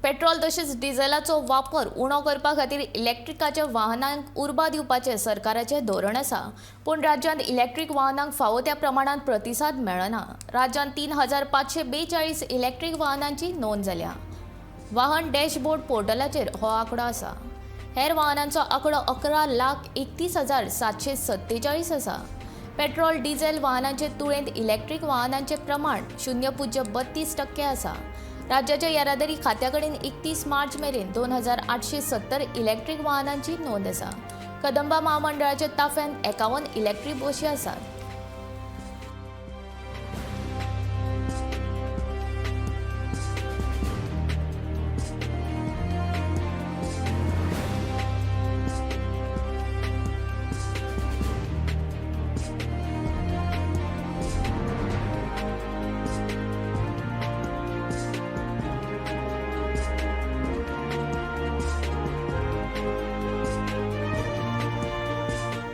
Petrol तशेंच डिझेलाचो वापर उणो करपा खातीर इलेक्ट्रिकाच्या वाहनांक उर्बा दिवपाचें सरकाराचें धोरण आसा, पूण राज्यांत इलेक्ट्रीक वाहनांक फावो त्या प्रमाणात प्रतिसाद मेळना। राज्यांत 3542 इलेक्ट्रीक वाहनांची नोंद जाल्या। वाहन डॅशबोर्ड पोर्टलाचेर हो आंकडो आसा। हेर वाहनांचो आंकडो 11,31,747 आसा। पेट्रोल डिझेल वाहनांचे तुळेंत इलेक्ट्रीक वाहनांचें प्रमाण 0.32% आसा। राज्याच्या येरादारी खात्या कडेन 31 मार्च मेरेन 2,870 इलेक्ट्रीक वाहनांची नोंद आसा। कदंबा महामंडळाच्या ताफ्यान 51 इलेक्ट्रीक बशी आसात।